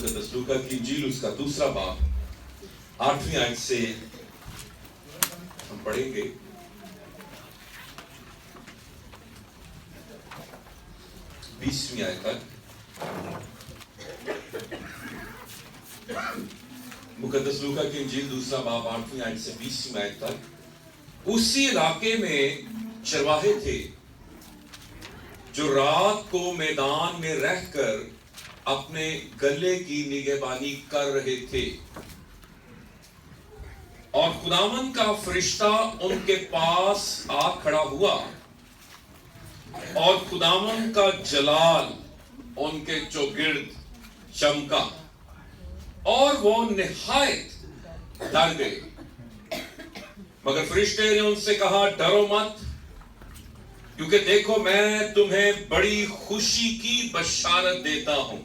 मुकद्दस लूका की इंजील उसका दूसरा बाब 8वीं आयत से हम पढ़ेंगे। बीसवीं आयत तक। मुकद्दस लूका की इंजील दूसरा बाब 8वीं आयत से 20वीं आयत तक। उसी इलाके में चरवाहे थे जो रात को मैदान में रहकर अपने गले की निगहबानी कर रहे थे, और खुदावन का फरिश्ता उनके पास आ खड़ा हुआ और खुदावन का जलाल उनके चौगिर्द चमका और वो निहायत डर गए। मगर फरिश्ते ने उनसे कहा, डरो मत, क्योंकि देखो मैं तुम्हें बड़ी खुशी की बशारत देता हूं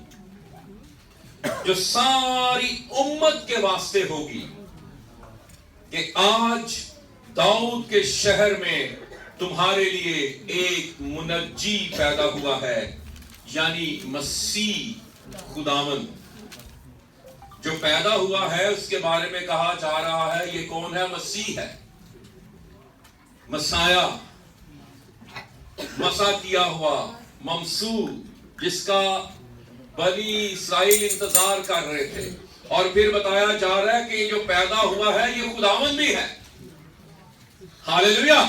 जो सारी उम्मत के वास्ते होगी, कि आज दाऊद के शहर में तुम्हारे लिए एक मुनज्जी पैदा हुआ है, यानी मसीह खुदावन। जो पैदा हुआ है उसके बारे में कहा जा रहा है, ये कौन है? मसीह है, मसाया, मसा किया हुआ, ममसू, जिसका बनी इस्राएल इंतजार कर रहे थे। और फिर बताया जा रहा है कि जो पैदा हुआ है ये खुदावन भी है। हालेलुया।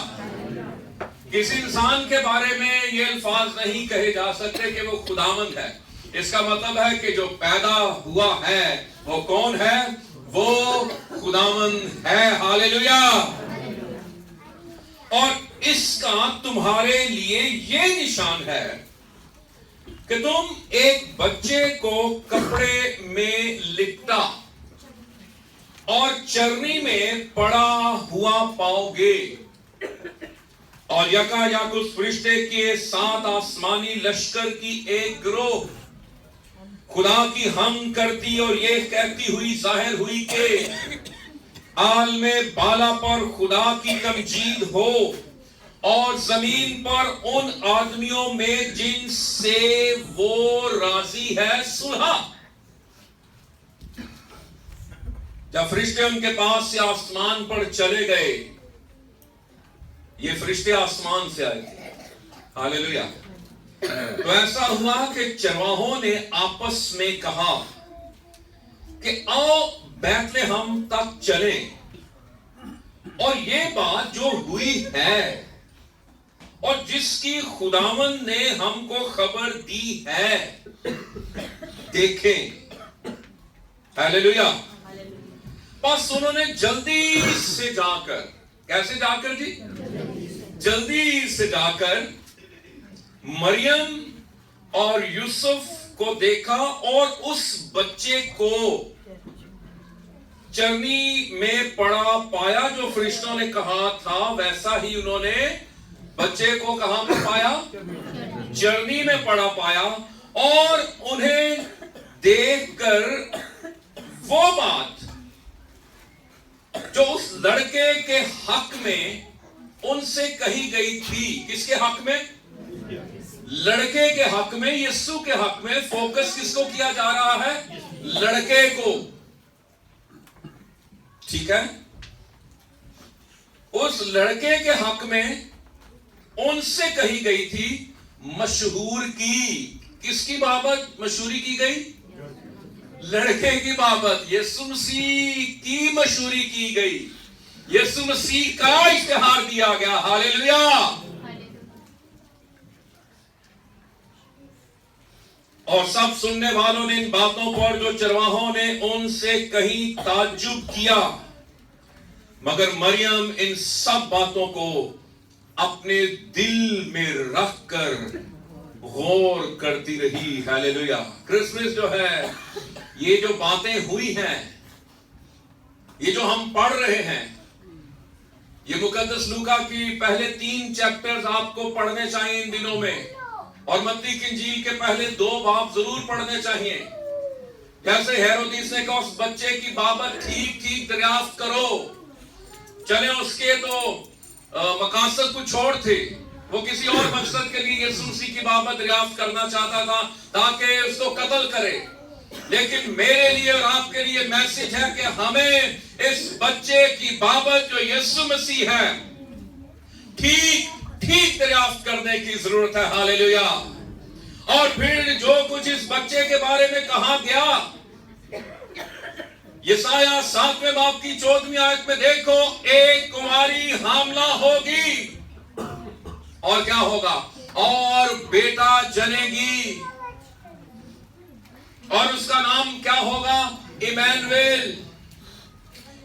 किसी इंसान के बारे में ये अल्फाज नहीं कहे जा सकते कि वो खुदावन है। इसका मतलब है कि जो पैदा हुआ है वो कौन है? वो खुदावन है। हालेलुया। और इसका तुम्हारे लिए ये निशान है कि तुम एक बच्चे को कपड़े में लिपटा और चरनी में पड़ा हुआ पाओगे, और यकायक उस फरिश्ते के 7 आसमानी लश्कर की एक गिरोह खुदा की हम करती और ये कहती हुई जाहिर हुई कि आलमे बाला पर खुदा की तमजीद हो, और जमीन पर उन आदमियों में जिनसे वो राजी है सुलह। जब फरिश्ते उनके पास से आसमान पर चले गए, ये फरिश्ते आसमान से आए थे। हालेलुया। तो ऐसा हुआ कि चरवाहों ने आपस में कहा कि आओ बैतलहम तक चलें, और ये बात जो हुई है और जिसकी खुदावन ने हमको खबर दी है देखें। हालेलुया। बस उन्होंने जल्दी से जाकर, कैसे जाकर जी? जल्दी से जाकर मरियम और यूसुफ को देखा और उस बच्चे को चरनी में पड़ा पाया। जो फरिश्तों ने कहा था वैसा ही उन्होंने बच्चे को कहां पर पाया? चरनी में पड़ा पाया। और उन्हें देखकर वो बात जो उस लड़के के हक में उनसे कही गई थी, किसके हक में? लड़के के हक में, यीशु के हक में। फोकस किसको किया जा रहा है? लड़के को। ठीक है। उस लड़के के हक में उनसे कही गई थी मशहूर की। किसकी बाबत मशहूरी की गई? लड़के की बाबत। यीशु मसीह की मशहूरी की गई, यीशु मसीह का इश्तिहार दिया गया। हालेलुया। और सब सुनने वालों ने इन बातों पर जो चरवाहों ने उनसे कही ताज्जुब किया, मगर मरियम इन सब बातों को अपने दिल में रखकर गौर करती रही। हालेलुया। क्रिसमस जो है, ये जो बातें हुई हैं, ये जो हम पढ़ रहे हैं, ये मुकद्दस लूका की पहले 3 चैप्टर्स आपको पढ़ने चाहिए इन दिनों में, और मत्ती की इंजील के पहले 2 बाब जरूर पढ़ने चाहिए। जैसे हेरोदिस ने कहा उस बच्चे की बाबत ठीक ठीक दरियाफ्त करो। चले उसके तो मकासद कुछ और थे, वो किसी और मकसद के लिए यीशु मसीह की बाबत दरियाफ्त करना चाहता था ताकि उसको कत्ल करे। लेकिन मेरे लिए और आपके लिए मैसेज है कि हमें इस बच्चे की बाबत जो यीशु मसीह है ठीक दरियाफ्त करने की जरूरत है। हालेलुया। और फिर जो कुछ इस बच्चे के बारे में कहा गया, यशायाह 7वें बाब की 14वीं आयत में देखो, एक कुमारी हामला होगी और क्या होगा, और बेटा जनेगी और उसका नाम क्या होगा, इमैनुएल।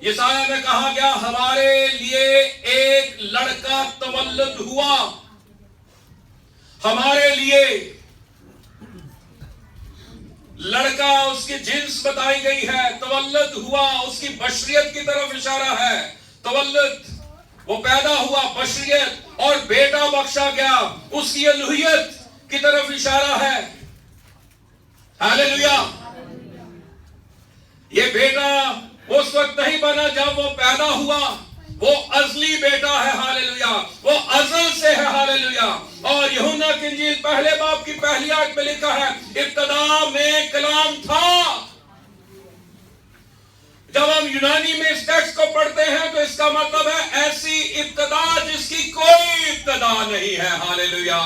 यशायाह में कहा गया हमारे लिए एक लड़का तवल्लुद हुआ, हमारे लिए लड़का, उसकी जिन्स बताई गई है, तवल्लुद हुआ, उसकी बशरियत की तरफ इशारा है। तवल्लुद वो पैदा हुआ, बशरियत, और बेटा बख्शा गया, उसकी अलूहियत की तरफ इशारा है। हालेलुया। ये बेटा उस वक्त नहीं बना जब वो पैदा हुआ, वो अजली बेटा है। हालेलुया। वो अजल से है। हालेलुया। और यूहन्ना की इंजील पहले बाब की पहली आयत में लिखा है, इब्तिदा में कलाम था। जब हम यूनानी में इस टेक्स्ट को पढ़ते हैं तो इसका मतलब है ऐसी इब्तिदा जिसकी कोई इब्तिदा नहीं है। हालेलुया।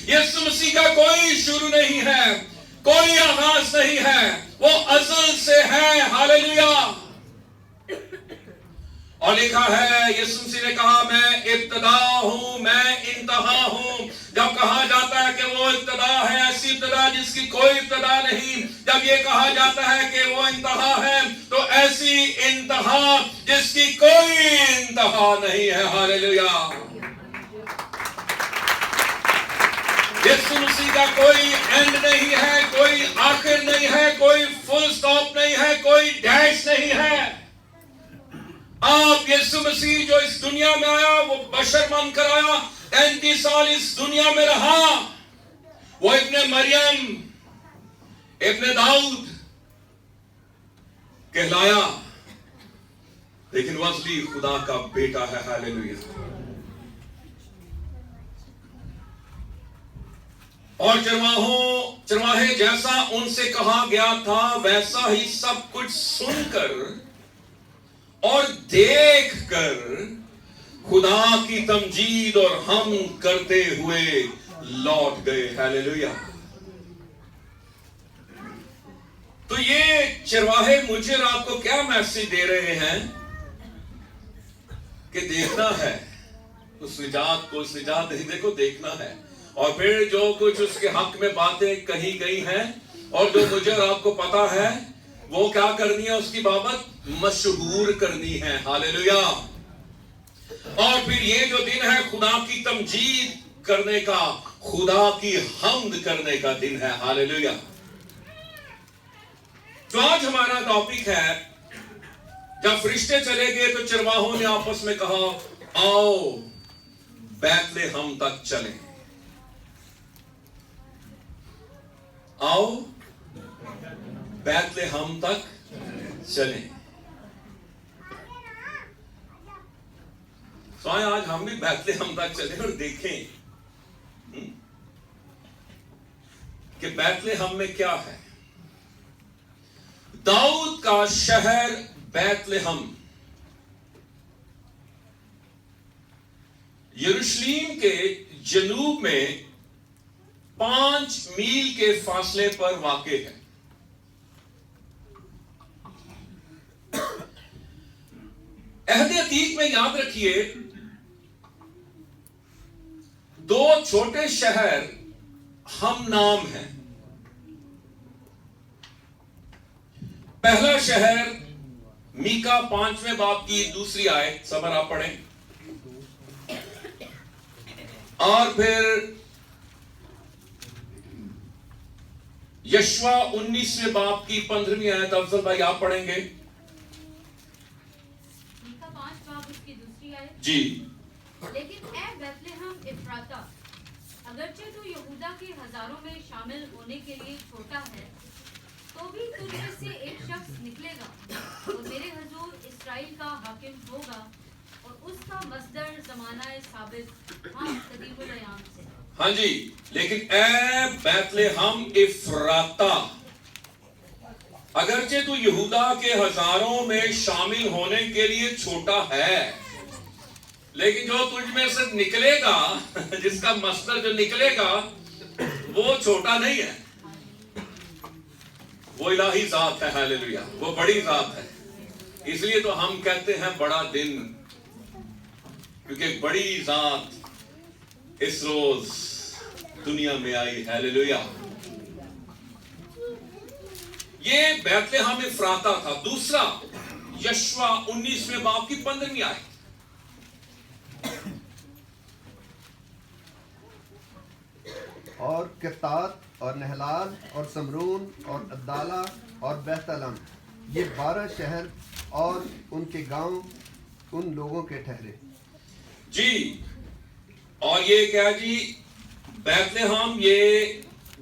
यीशु मसीह का कोई शुरू नहीं है, कोई आगाज नहीं है, वो अजल से है। हालेलुया। और लिखा है, यीशु मसीह ने कहा मैं इब्तिदा हूं, मैं इंतहा हूं। जब कहा जाता है कि वो इब्तिदा है, ऐसी इब्तिदा जिसकी कोई इब्तिदा नहीं, जब ये कहा जाता है कि वो इंतहा है, तो ऐसी इंतहा जिसकी कोई इंतहा नहीं है। हालेलुया। यीशु मसीह का कोई एंड नहीं है, कोई आखिर नहीं है, कोई फुल स्टॉप नहीं है, कोई डैश नहीं है। आप यीशु मसीह जो इस दुनिया में आया, वो बशर बनकर आया, 33 साल इस दुनिया में रहा, वो इब्ने मरियम, इब्ने दाऊद कहलाया, लेकिन वो असली खुदा का बेटा है। हालेलुया। और चरवाहे जैसा उनसे कहा गया था वैसा ही सब कुछ सुनकर और देखकर खुदा की तमजीद और हम करते हुए लौट गए। हालेलुया। तो ये चरवाहे मुझे और आपको क्या मैसेज दे रहे हैं कि देखना है उस निजात को, उस निजात नहीं, देखो देखना है। और फिर जो कुछ उसके हक में बातें कही गई हैं और जो मुझे और आपको पता है, वो क्या करनी है, उसकी बाबत मशहूर करनी है। हालेलुया। और फिर ये जो दिन है खुदा की तमजीद करने का, खुदा की हम्द करने का दिन है। हालेलुया। तो आज हमारा टॉपिक है, जब फरिश्ते चले गए तो चरवाहों ने आपस में कहा आओ बैतलहम तक चलें। आओ बैतलहम तक चलें। तो आज हम भी बैतलहम तक चलें और देखें कि बैतलहम में क्या है। दाऊद का शहर बैतलहम यरूशलेम के जनूब में 5 मील के फासले पर वाक़े है। अहद अतीक में याद रखिए, 2 छोटे शहर हम नाम हैं। पहला शहर मीका 5वें बाब की 2री आयत, सबर आप पढ़ें। और फिर यशवा 19वें बाब की 15वीं आयत, अफजल भाई आप पढ़ेंगे। मीका 5 बाब उसकी 2री आयत। जी। लेकिन ए बैतलहम इफ्राता, अगरचे तू यहूदा के हजारों में शामिल होने के लिए छोटा है, तो भी तुझ में से एक शख्स निकलेगा और मेरे हुजूर इस्राएल का हाकिम होगा, और उसका मस्दर ज़माना साबित हम कदीमुल अयाम से। हाँ जी। लेकिन ए बैतलहम इफ्राता, अगरचे तू यहूदा के हजारों में शामिल होने के लिए छोटा है, लेकिन जो तुझ में से निकलेगा, जिसका मस्तर जो निकलेगा, वो छोटा नहीं है। वो इलाही जात है, हालेलुया, वो बड़ी जात है। इसलिए तो हम कहते हैं बड़ा दिन, क्योंकि एक बड़ी जात इस रोज दुनिया में आई, हालेलुया। ये बैतलहम इफ्राता था। दूसरा, यशवा 19वें बाब की 15वीं आयत। और कित्तात और नहलाल और समरून और अद्दाला और बैतलहम, ये 12 शहर और उनके गांव उन लोगों के ठहरे। जी, और ये क्या जी, बैतलहम ये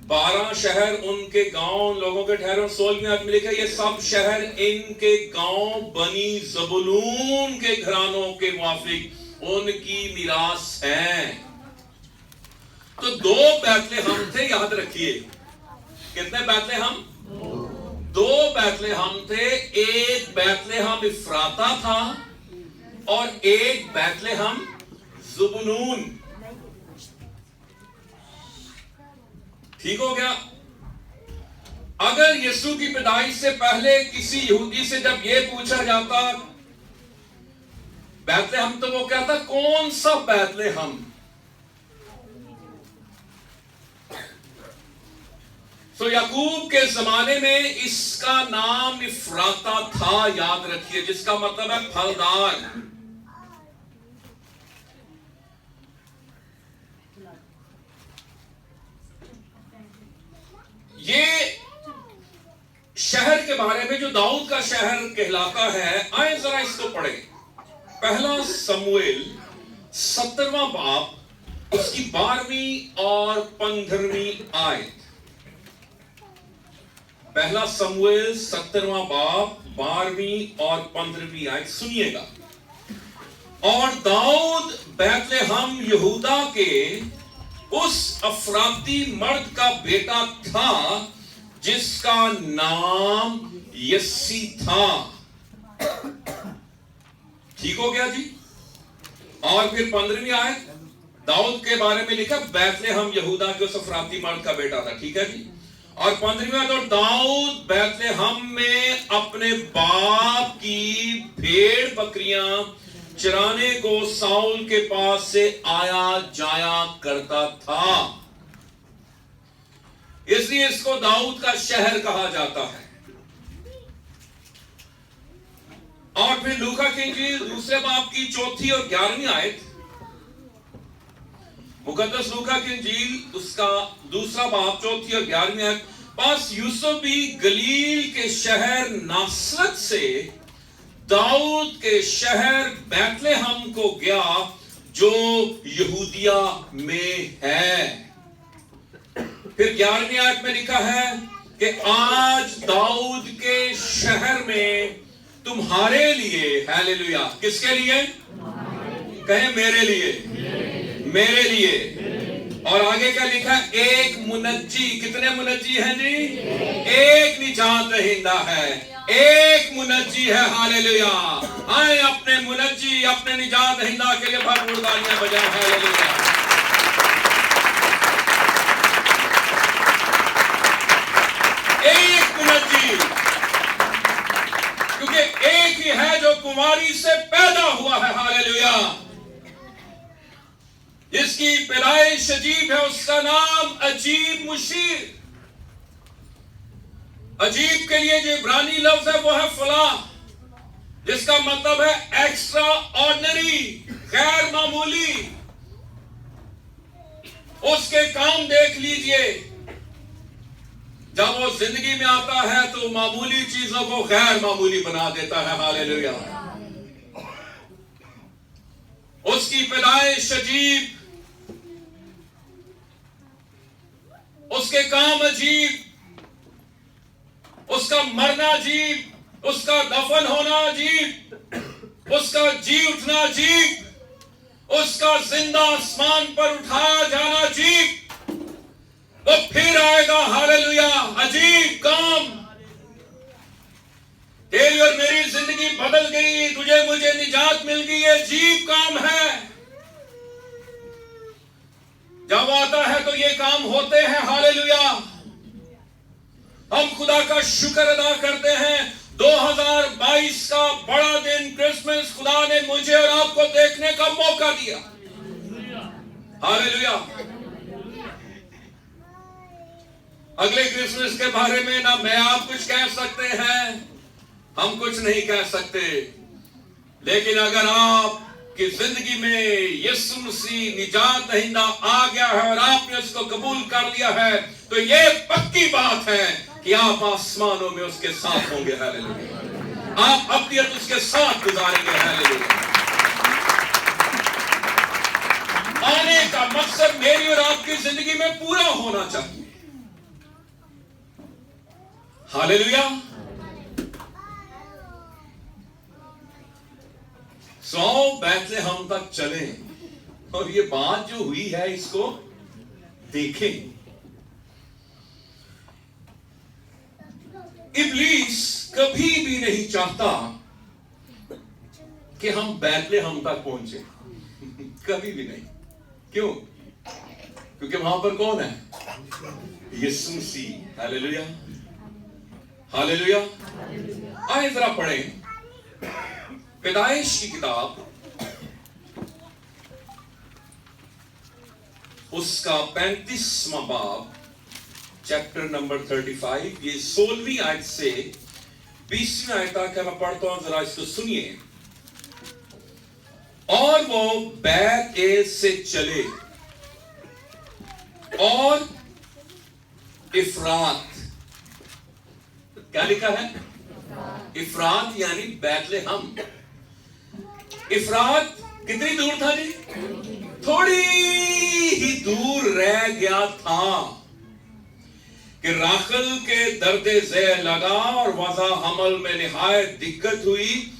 12 शहर उनके गांव लोगों के ठहरे। 16वीं आयत में लिखा, ये सब शहर इनके गांव बनी ज़बूलून के घरानों के मुआफिक उनकी मिरास है। तो 2 बैतलहम थे, याद रखिए। कितने बैतलहम? 2 बैतलहम थे। एक बैतलहम इफ्राता था और एक बैतलहम ज़बूलून। ठीक हो गया। अगर यीशु की पैदाइश से पहले किसी यहूदी से जब यह पूछा जाता बैतलहम, तो वो कहता कौन सा बैतलहम? तो याकूब के जमाने में इसका नाम इफ्राता था, याद रखिए, जिसका मतलब है फलदार। ये शहर के बारे में जो दाऊद का शहर कहलाता है, आए जरा इसको पढ़े। पहला शमूएल 17वां बाब, उसकी 12वीं और 15वीं आयत। पहला शमूएल 17वां बाब 12वीं और 15वीं आयत सुनिएगा। और दाऊद बैतलहम यहूदा के उस अफराती मर्द का बेटा था जिसका नाम यस्सी था। ठीक हो गया जी। और फिर 15वीं आयत, दाऊद के बारे में लिखा बैतलहम यहूदा के उस अफराती मर्द का बेटा था। ठीक है जी। और 15वीं आयत, और दाऊद बैतलहम में अपने बाप की भेड़ बकरियां चराने को साउल के पास से आया जाया करता था, इसलिए इसको दाऊद का शहर कहा जाता है। और फिर लूका की इंजील 2 बाब की 4 और 11वीं आयत, मुकद्दस लूका की इंजील उसका 2 बाब 4 और 11वीं आयत। पास यूसुफ भी गलील के शहर नासरत से दाऊद के शहर बैतलहम को गया जो यहूदिया में है। फिर 11वीं आयत में लिखा है कि आज दाऊद के शहर में तुम्हारे लिए, हालेलुया, किसके लिए? कहें मेरे लिए, मेरे लिए। और आगे क्या लिखा? एक मुनज्जी। कितने मुनज्जी हैं जी? एक निजात दहिंदा है, एक मुनज्जी है, हालेलुया। आए अपने मुनज्जी, अपने निजात दहिंदा के लिए भरपूर तालियां बजाएं, हालेलुया। एक मुनज्जी, क्योंकि एक ही है जो कुमारी से पैदा हुआ है, हालेलुया। जिसकी पैदाइश अजीब है, उसका नाम अजीब मुशीर। अजीब के लिए जो इब्रानी लफ्ज है वो है फला, जिसका मतलब है एक्स्ट्रा ऑर्डिनरी, गैर मामूली। उसके काम देख लीजिए, जब वो जिंदगी में आता है तो मामूली चीजों को गैर मामूली बना देता है, हालेलुया। उसकी पैदाइश अजीब, उसके काम अजीब, उसका मरना अजीब, उसका दफन होना अजीब, उसका जी उठना अजीब, उसका जिंदा आसमान पर उठाया जाना अजीब। वो फिर आएगा, हालेलुया। अजीब काम निजात मिल गई, ये अजीब काम है। जब आता है तो ये काम होते हैं। हालेलुया। हम खुदा का शुक्र अदा करते हैं। 2022 का बड़ा दिन क्रिसमस खुदा ने मुझे और आपको देखने का मौका दिया। हालेलुया। अगले क्रिसमस के बारे में ना मैं आप कुछ कह सकते हैं, हम कुछ नहीं कह सकते, लेकिन अगर आपकी जिंदगी में यीशु मसीह निजात दहिंदा आ गया है और आपने उसको कबूल कर लिया है, तो ये पक्की बात है कि आप आसमानों में उसके साथ होंगे। हालेलुया। आप अब्दियत उसके साथ गुजारेंगे। हालेलुया। आने का मकसद मेरी और आपकी जिंदगी में पूरा होना चाहिए। हालेलुया। सो बैतलहम तक चले और ये बात जो हुई है इसको देखें। इब्लीस कभी भी नहीं चाहता कि हम बैतलहम तक पहुंचे। कभी भी नहीं। क्यों? क्योंकि वहां पर कौन है? यीशु मसीह। हालेलुया। हालेलुया। आइए जरा पढ़ें पैदाइश की किताब, उसका 35वां बाब, चैप्टर नंबर 35, ये 16वीं आयत से 20वीं आयत तक मैं पढ़ता हूं, जरा इसको सुनिए। और वो बैत एल से चले और इफ्रात, क्या लिखा है? इफ्रात यानी बैतलहम। इफ्रात कितनी दूर था जी? थोड़ी ही दूर रह गया था कि राखल के दर्दे ज़ेर लगा और वज़ा हमल में निहायत दिक्कत हुई,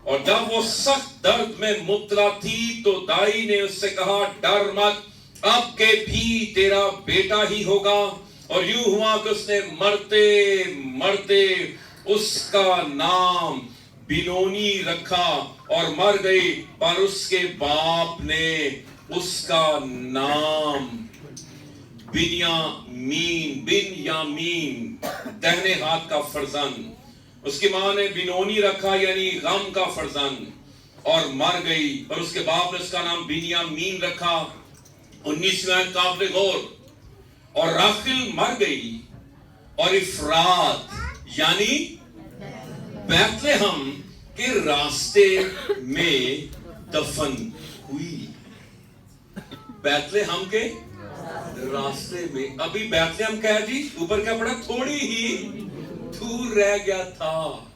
और जब वो सख्त दर्द में मुब्तला थी तो दाई ने उससे कहा, डर मत, अब के भी तेरा बेटा ही होगा। और यूं हुआ कि उसने मरते मरते उसका नाम बिनोनी रखा और मर गई, पर उसके बाप ने उसका नाम बिन्यामीन, दाहिने हाथ का फर्जंद, उसकी मां ने बिनोनी रखा यानी गम का फर्जंद, और मर गई, पर उसके बाप ने उसका नाम बिन्यामीन रखा। 19वां काबिल गौर। और राखिल मर गई और इफ्रात यानी बैतलहम के रास्ते में दफन हुई। बैतलहम के रास्ते में। अभी बैतलहम क्या है जी? ऊपर क्या पड़ा? थोड़ी ही दूर रह गया था।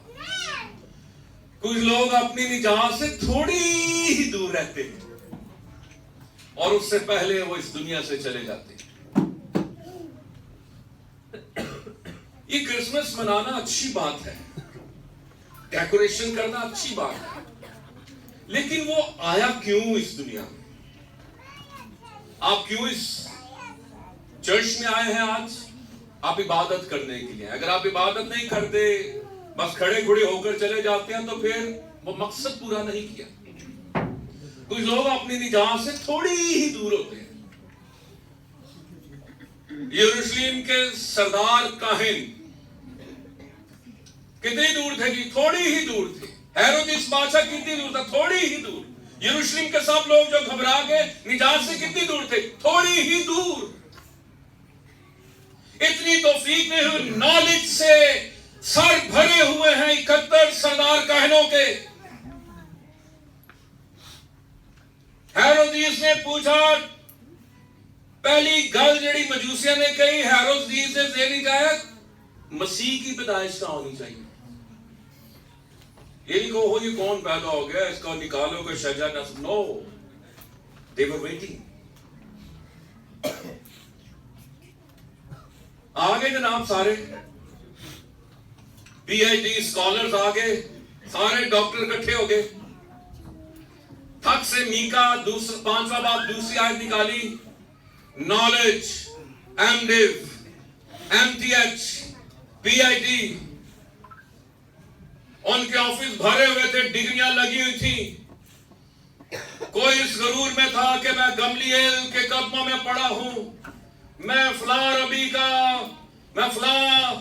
कुछ लोग अपनी निजात से थोड़ी ही दूर रहते हैं और उससे पहले वो इस दुनिया से चले जाते हैं। ये क्रिसमस मनाना अच्छी बात है, डेकोरेशन करना अच्छी बात है, लेकिन वो आया क्यों इस दुनिया में? आप क्यों इस चर्च में आए हैं आज? आप इबादत करने के लिए। अगर आप इबादत नहीं करते, बस खड़े खड़े होकर चले जाते हैं, तो फिर वो मकसद पूरा नहीं किया। कुछ लोग अपनी निजात से थोड़ी ही दूर होते हैं। यरूशलेम के सरदार काहिन कितनी दूर थे जी? थोड़ी ही दूर थे। हेरोदेस बादशाह कितनी दूर था? थोड़ी ही दूर। यरूशलेम के सब लोग जो घबरा गए निजात से कितनी दूर थे? थोड़ी ही दूर। इतनी तौफीक नहीं हुई। नॉलेज से सर भरे हुए हैं 71 सरदार काहिनों के। हेरोदेस ने पूछा, पहली गल जड़ी मजूसिया ने कही, हेरोदेस ने देनी कहा मसीह की पैदाइश कहां होनी चाहिए। ये नहीं कहो ये कौन पैदा हो गया, इसको निकालो कोई शजा नस्ल। No, they were waiting. आगे जनाब सारे पीएचडी स्कॉलर्स आ गए, सारे डॉक्टर इकट्ठे हो गए। थक से मीका 5वां बाब दूसरी आयत निकाली। नॉलेज, एमडिव, एमटीएच, पीआईटी, उनके ऑफिस भरे हुए थे, डिग्रियां लगी हुई थी। कोई इस गरूर में था कि मैं गमलीएल के कदमों में पड़ा हूं, मैं फला रबी का, मैं फला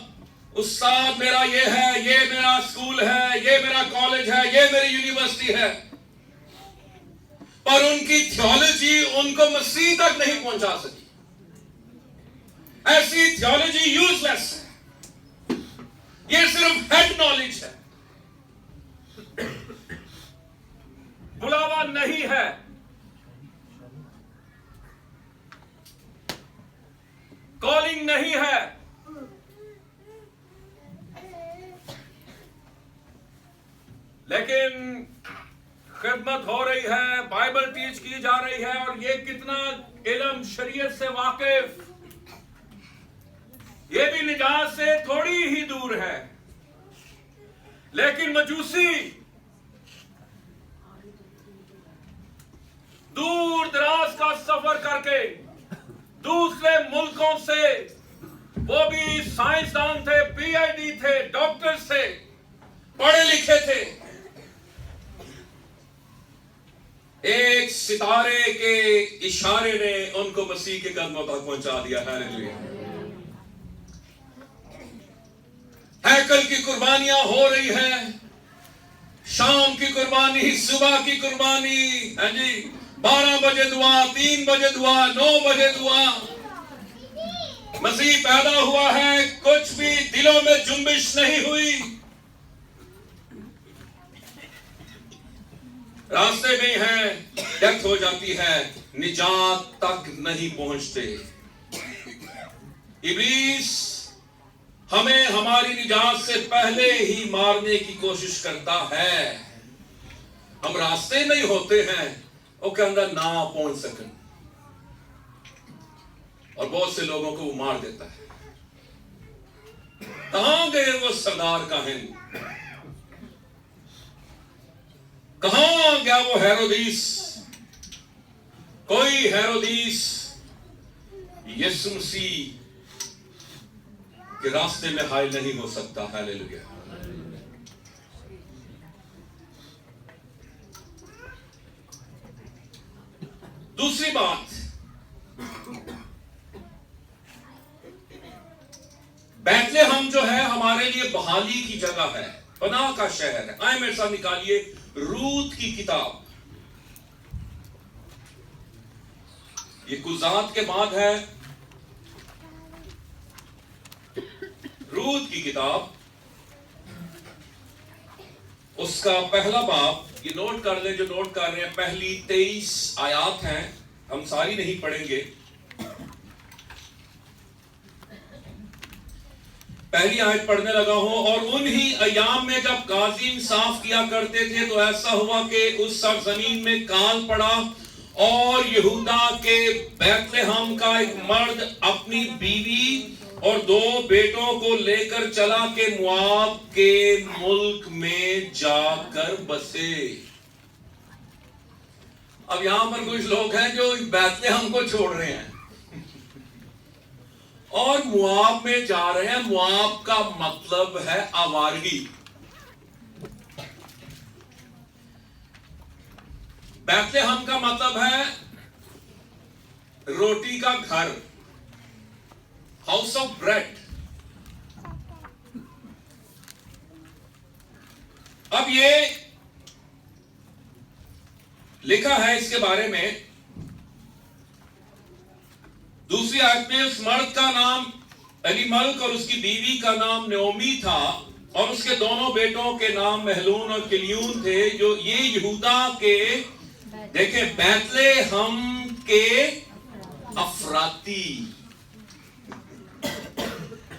उस्ताद, मेरा ये है, ये मेरा स्कूल है, ये मेरा कॉलेज है, ये मेरी यूनिवर्सिटी है। पर उनकी थियोलॉजी उनको मसीह तक नहीं पहुंचा सकी। ऐसी थियोलॉजी यूजलेस है, ये सिर्फ हेड नॉलेज है, बुलावा नहीं है। कॉलिंग नहीं है। लेकिन खिदमत हो रही है, बाइबल टीच की जा रही है, और ये कितना इल्म शरीयत से वाकिफ, ये भी निजात से थोड़ी ही दूर है। लेकिन मजूसी दूर दराज का सफर करके दूसरे मुल्कों से, वो भी साइंसदान थे, पीएचडी थे, डॉक्टर्स थे, पढ़े लिखे थे, एक सितारे के इशारे ने उनको मसीह के कदमों तक पहुंचा दिया। हालेलुया। हैकल की कुर्बानियां हो रही है, शाम की कुर्बानी, सुबह की कुर्बानी, हाँ जी, 12 बजे दुआ, 3 बजे दुआ, 9 बजे दुआ। मसीह पैदा हुआ है, कुछ भी दिलों में जुम्बिश नहीं हुई। रास्ते में है, डेथ हो जाती है, निजात तक नहीं पहुंचते। इब्लीस हमें हमारी निजात से पहले ही मारने की कोशिश करता है। हम रास्ते में ही होते हैं, वो के अंदर ना पहुंच सकें, और बहुत से लोगों को वो मार देता है। कहां गए वो सरदार का हिंद? कहां गया वो हेरोदीस? कोई हेरोदीस यीशु मसीह के रास्ते में हायल नहीं हो सकता। हालेलुया। दूसरी बात, बैतलेहम जो है हमारे लिए बहाली की जगह है, पनाह का शहर है। आए मेरे साथ निकालिए रूत की किताब। ये कुजात के बाद है, रूत की किताब, उसका पहला बाब। ये नोट कर ले जो नोट कर रहे हैं, पहली 23 आयात हैं, हम सारी नहीं पढ़ेंगे। पहली आयत पढ़ने लगा हूं। और उन्हीं अयाम में जब गाजीम साफ किया करते थे, तो ऐसा हुआ कि उस सरजमीन में काल पड़ा, और यहूदा के बैतलेहम का एक मर्द अपनी बीवी और 2 बेटों को लेकर चला के मुआब के मुल्क में जाकर बसे। अब यहां पर कुछ लोग हैं जो बैतलेहम को छोड़ रहे हैं और मुआब में जा रहे हैं। मुआब का मतलब है आवारगी। बैतलेहम का मतलब है रोटी का घर, हाउस ऑफ ब्रेड। अब ये लिखा है इसके बारे में दूसरी आयत में, उस मर्द का नाम एलीमल्क और उसकी बीवी का नाम नओमी था, और उसके दोनों बेटों के नाम महलून और किलियून थे, जो ये यहूदा के, देखे, बैतलेहम के अफराती।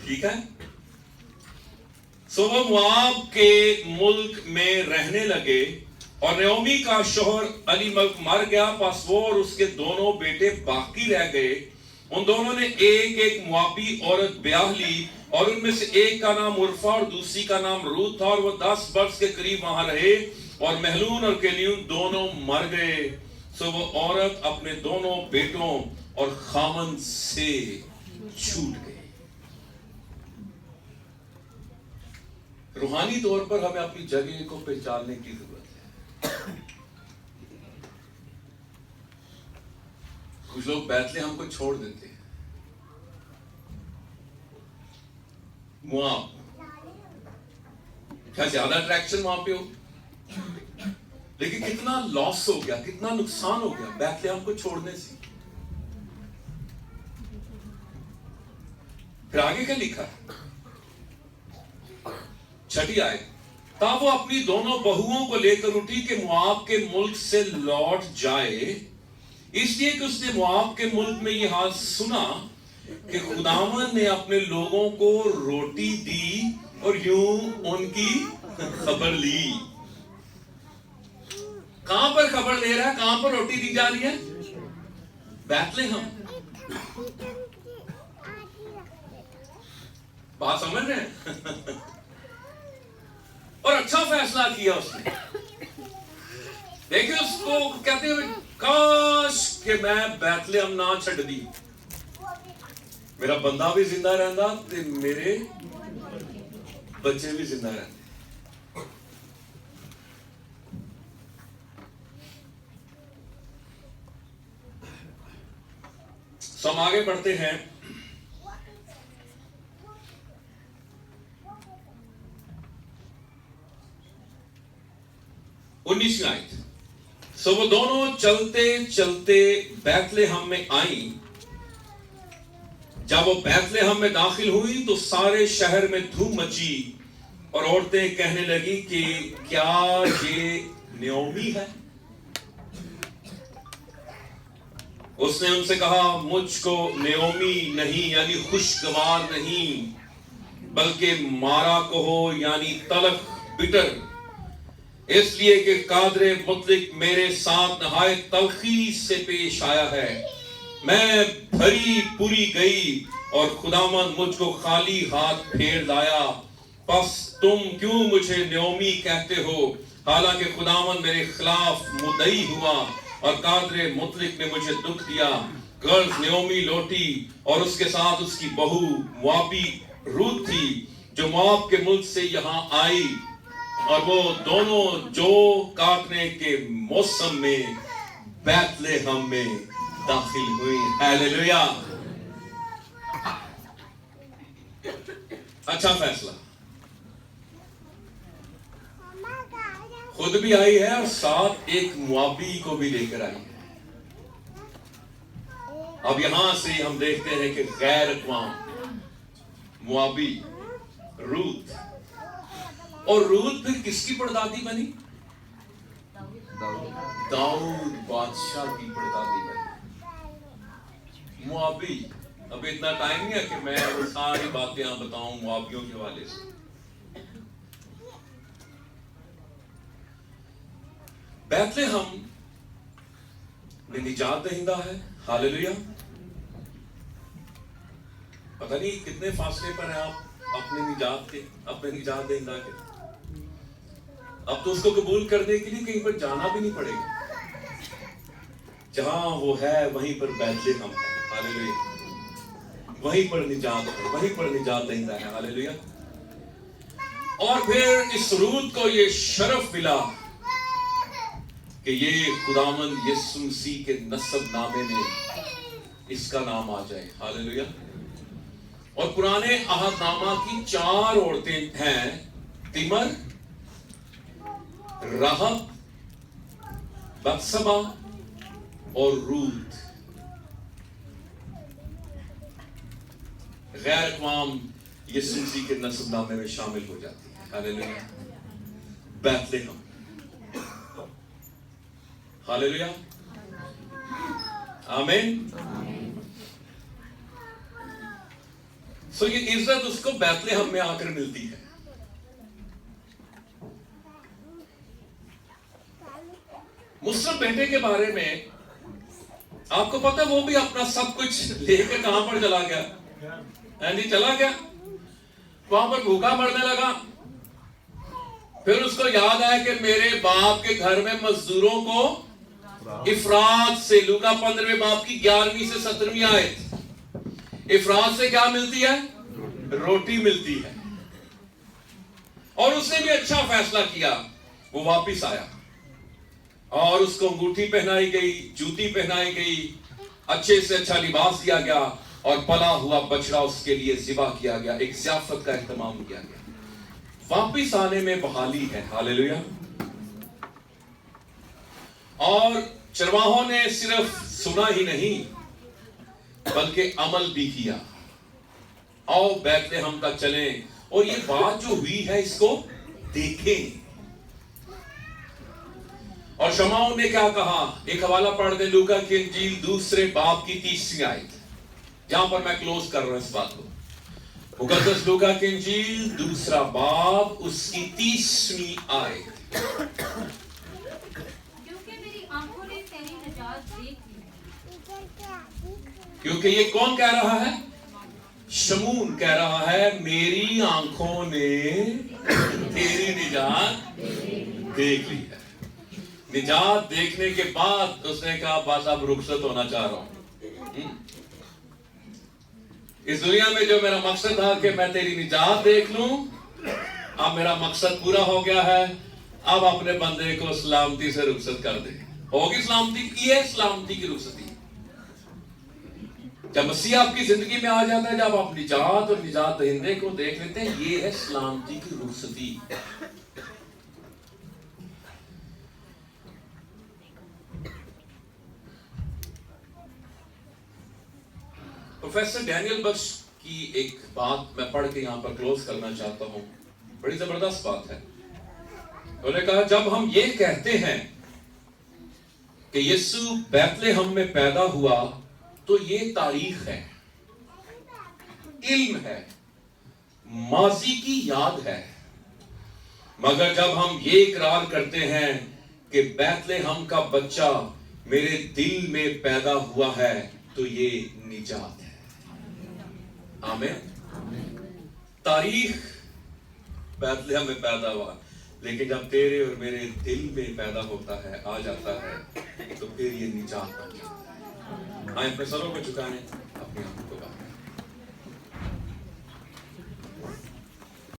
ठीक है। सो वो मुआब के मुल्क में रहने लगे, और नओमी का शोहर एलीमल्क मर गया, बस वो और उसके दोनों बेटे बाकी रह गए। उन दोनों ने एक एक मुआबी औरत ब्याह ली, और उनमें से एक का नाम उर्फा और दूसरी का नाम रूत था, और वो 10 वर्ष के करीब वहां रहे, और महलून और केलियून दोनों मर गए। सो वो औरत अपने दोनों बेटों और खामन से छूट गई। रूहानी तौर पर हमें अपनी जगह को पहचानने की जरूरत है। कुछ लोग बैतलहम को छोड़ देते हैं। मोआब, क्या ज्यादा अट्रैक्शन वहां पे हो, लेकिन कितना लॉस हो गया, कितना नुकसान हो गया बैतलहम को छोड़ने से। फिर आगे क्या लिखा है, 6 आयत, तब वो अपनी दोनों बहुओं को लेकर उठी कि मोआब के मुल्क से लौट जाए, इसलिए कि उसने मोआब के मुल्क में यह हाल सुना कि खुदावन ने अपने लोगों को रोटी दी और यूं उनकी खबर ली। कहां पर खबर दे रहा है, कहां पर रोटी दी जा रही है? बैतलहम। बात समझ रहे हैं? और अच्छा फैसला किया उसने। देखिए उसको कहते हुए, काश कि मैं बैतलहम ना छड़ दी, मेरा बंदा भी जिंदा रहता ते मेरे बच्चे भी जिंदा रहते। तो हम आगे बढ़ते हैं। उन्नीसवीं आयत। सो वो दोनों चलते चलते बैतलहम में आई। जब वो बैतलहम में दाखिल हुई तो सारे शहर में धूम मची और औरतें कहने लगी कि क्या ये नयोमी है? उसने उनसे कहा, मुझको नयोमी नहीं यानी खुशगवार नहीं, बल्कि मारा कहो यानी तलख बिटर, इसलिए कि कादरे मुतलिक मेरे साथ नहायत तलखी से पेश आया है। मैं भरी पूरी गई और खुदावन मुझको खाली हाथ फेर लाया। बस तुम क्यों मुझे नयोमी कहते हो, हालांकि खुदावन मेरे खिलाफ मुद्दई हुआ और कादरे मुतलिक ने मुझे दुख दिया। गर्ल नयोमी लौटी और उसके साथ उसकी बहू मुआबी रूत थी, जो मोआब के मुल्क से यहाँ आई, और वो दोनों जौ काटने के मौसम में बैतलहम में दाखिल हुई। हालेलुया। अच्छा फैसला, खुद भी आई है और साथ एक मुआबी को भी लेकर आई है। अब यहां से हम देखते हैं कि गैर अक़वाम मुआबी रूत, और रूत फिर किसकी परदादी बनी? दाऊद बादशाह की परदादी बनी। मुआबी, अब इतना टाइम नहीं है कि मैं वो सारी बातें यहां बताऊं मुआबियों के हवाले से। बैतलहम में निजात दहिंदा है। हालेलुया। पता नहीं कितने फासले पर है आप अपने निजात के, अपने निजात दहिंदा के। अब तो उसको कबूल करने के लिए कहीं पर जाना भी नहीं पड़ेगा, जहां वो है वहीं पर बैतलहम है। हालेलुया। वहीं पर निजात है, वहीं पर निजात दहिंदा है। हालेलुया। और फिर इस रूत को ये शरफ मिला कि ये खुदावन यीशु मसीह के नसब नामे में इसका नाम आ जाए। हालेलुया। और पुराने अहदनामा की 4 औरतें हैं, तिमर, रहब, बत्सबा और रूत। गैर अक़वाम यीशु मसीह के नस्ब नामे में शामिल हो जाती है। हालेलुया। बैतलहम। हालेलुया। आमीन। सो ये इज्जत उसको बैतलहम में आकर मिलती है। मुस्लिम बेटे के बारे में आपको पता, वो भी अपना सब कुछ लेकर कहां पर चला गया? जी, चला गया, वहां पर भूखा मरने लगा। फिर उसको याद आया कि मेरे बाप के घर में मजदूरों को इफरात से, लूका 15वें बाप की 11वीं से 17वीं आयत, इफरात से क्या मिलती है? रोटी मिलती है। और उसने भी अच्छा फैसला किया, वो वापिस आया और उसको अंगूठी पहनाई गई, जूती पहनाई गई, अच्छे से अच्छा लिबास दिया गया और पला हुआ बछड़ा उसके लिए ज़िबा किया गया, एक ज़ियाफत का एहतमाम किया गया। वापिस आने में बहाली है, हालेलुया। और चरवाहों ने सिर्फ सुना ही नहीं बल्कि अमल भी किया। आओ बैतलहम तक चलें और ये बात जो हुई है इसको देखें। और शमाउन ने क्या कहा, एक हवाला पढ़ दे, लूका की इंजील 2 बाब की 30वीं आयत, जहां पर मैं क्लोज कर रहा हूं इस बात को। मुकद्दस लूका की इंजील 2 बाब उसकी 30वीं आयत। क्योंकि मेरी आंखों ने तेरी निजात देख ली। क्योंकि ये कौन कह रहा है? शमून कह रहा है, मेरी आंखों ने तेरी निजात देख ली है। निजात देखने के बाद उसने कहा, बस अब रुखसत होना चाह रहा हूं। इस दुनिया में जो मेरा मकसद था कि मैं तेरी निजात देख लूं, अब मेरा मकसद पूरा हो गया है। अब अपने बंदे को सलामती से रुखसत कर दे। होगी सलामती की है, सलामती की रुखसती। जब मसीह आपकी जिंदगी में आ जाता है, जब आप निजात और निजात दहिंदे को देख लेते हैं, ये है सलामती की रुखसती। प्रोफेसर डैनियल बख्श की एक बात मैं पढ़ के यहां पर क्लोज करना चाहता हूं, बड़ी जबरदस्त बात है। उन्होंने कहा, जब हम ये कहते हैं कि यीशु बैतलहम में पैदा हुआ, तो ये तारीख है, इल्म है, माजी की याद है। मगर जब हम ये इकरार करते हैं कि बैतलहम का बच्चा मेरे दिल में पैदा हुआ है, तो ये निजात है। आमीन। तारीख बैतलहम में पैदा हुआ, लेकिन जब तेरे और मेरे दिल में पैदा होता है, आ जाता है, तो फिर ये निजात बन जाता है। आए अपने सरों को झुकाएं, अपनी आंखों को बंद करें।